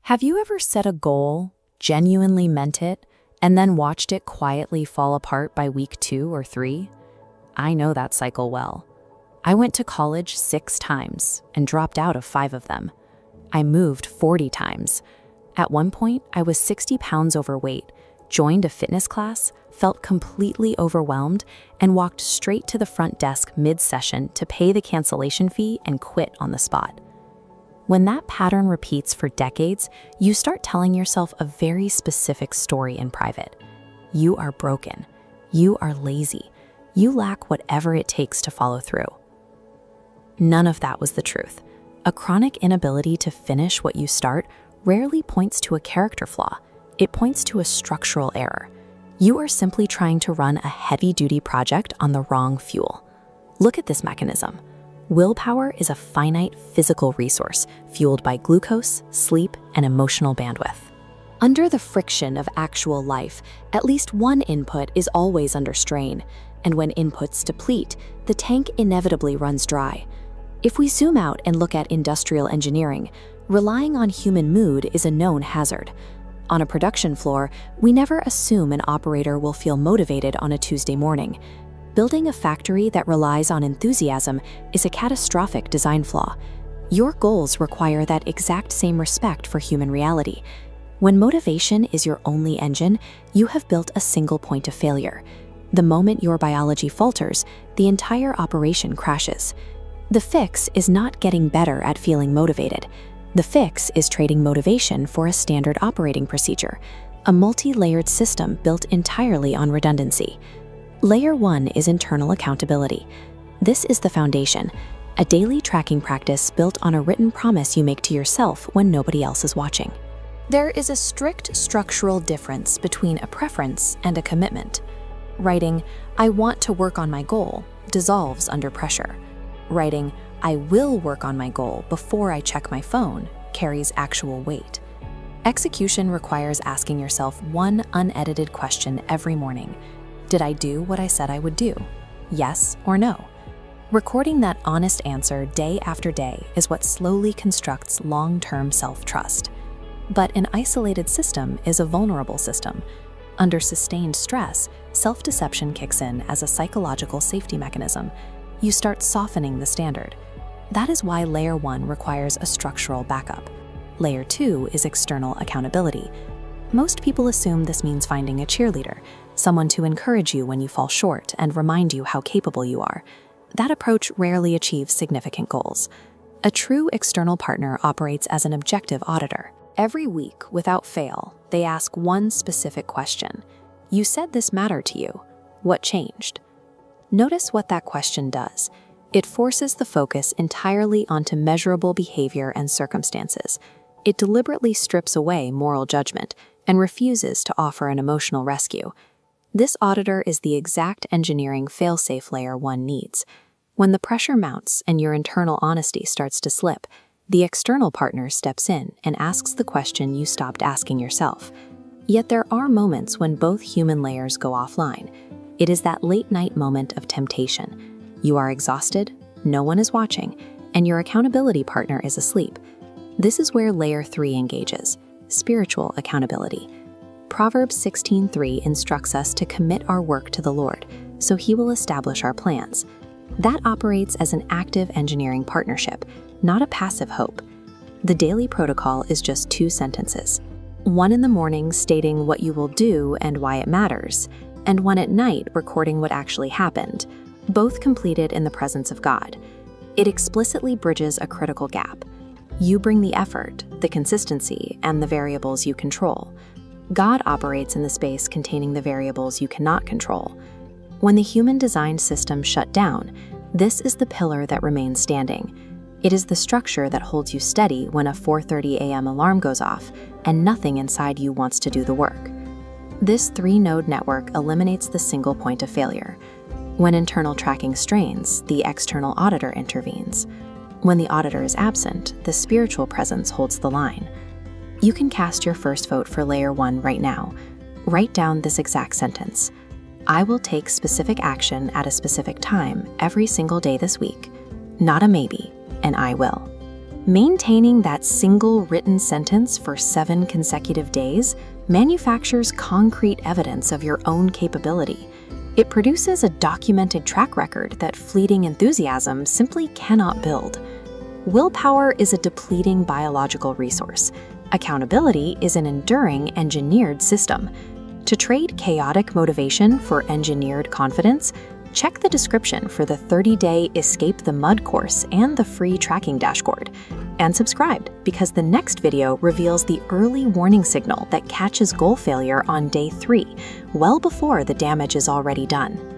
Have you ever set a goal, genuinely meant it, and then watched it quietly fall apart by week 2 or 3? I know that cycle well. I went to college 6 times and dropped out of 5 of them. I moved 40 times. At one point, I was 60 pounds overweight, joined a fitness class, felt completely overwhelmed, and walked straight to the front desk mid-session to pay the cancellation fee and quit on the spot. When that pattern repeats for decades, you start telling yourself a very specific story in private. You are broken. You are lazy. You lack whatever it takes to follow through. None of that was the truth. A chronic inability to finish what you start rarely points to a character flaw. It points to a structural error. You are simply trying to run a heavy-duty project on the wrong fuel. Look at this mechanism. Willpower is a finite physical resource fueled by glucose, sleep, and emotional bandwidth. Under the friction of actual life, at least one input is always under strain, and when inputs deplete, the tank inevitably runs dry. If we zoom out and look at industrial engineering, relying on human mood is a known hazard. On a production floor, we never assume an operator will feel motivated on a Tuesday morning. Building a factory that relies on enthusiasm is a catastrophic design flaw. Your goals require that exact same respect for human reality. When motivation is your only engine, you have built a single point of failure. The moment your biology falters, the entire operation crashes. The fix is not getting better at feeling motivated. The fix is trading motivation for a standard operating procedure, a multi-layered system built entirely on redundancy. Layer 1 is internal accountability. This is the foundation, a daily tracking practice built on a written promise you make to yourself when nobody else is watching. There is a strict structural difference between a preference and a commitment. Writing, "I want to work on my goal," dissolves under pressure. Writing, "I will work on my goal before I check my phone," carries actual weight. Execution requires asking yourself one unedited question every morning. Did I do what I said I would do? Yes or no? Recording that honest answer day after day is what slowly constructs long-term self-trust. But an isolated system is a vulnerable system. Under sustained stress, self-deception kicks in as a psychological safety mechanism. You start softening the standard. That is why Layer 1 requires a structural backup. Layer 2 is external accountability. Most people assume this means finding a cheerleader, someone to encourage you when you fall short and remind you how capable you are. That approach rarely achieves significant goals. A true external partner operates as an objective auditor. Every week, without fail, they ask one specific question. You said this mattered to you. What changed? Notice what that question does. It forces the focus entirely onto measurable behavior and circumstances. It deliberately strips away moral judgment and refuses to offer an emotional rescue. This auditor is the exact engineering failsafe Layer 1 needs. When the pressure mounts and your internal honesty starts to slip, the external partner steps in and asks the question you stopped asking yourself. Yet there are moments when both human layers go offline. It is that late-night moment of temptation. You are exhausted, no one is watching, and your accountability partner is asleep. This is where Layer 3 engages, spiritual accountability. Proverbs 16:3 instructs us to commit our work to the Lord, so He will establish our plans. That operates as an active engineering partnership, not a passive hope. The daily protocol is just 2 sentences. One in the morning stating what you will do and why it matters, and one at night recording what actually happened, both completed in the presence of God. It explicitly bridges a critical gap. You bring the effort, the consistency, and the variables you control. God operates in the space containing the variables you cannot control. When the human-designed system shut down, this is the pillar that remains standing. It is the structure that holds you steady when a 4:30 a.m. alarm goes off and nothing inside you wants to do the work. This 3-node network eliminates the single point of failure. When internal tracking strains, the external auditor intervenes. When the auditor is absent, the spiritual presence holds the line. You can cast your first vote for Layer 1 right now. Write down this exact sentence. I will take specific action at a specific time every single day this week. Not a maybe, and I will. Maintaining that single written sentence for 7 consecutive days manufactures concrete evidence of your own capability. It produces a documented track record that fleeting enthusiasm simply cannot build. Willpower is a depleting biological resource. Accountability is an enduring engineered system. To trade chaotic motivation for engineered confidence, check the description for the 30-day Escape the Mud course and the free tracking dashboard. And subscribe, because the next video reveals the early warning signal that catches goal failure on day 3, well before the damage is already done.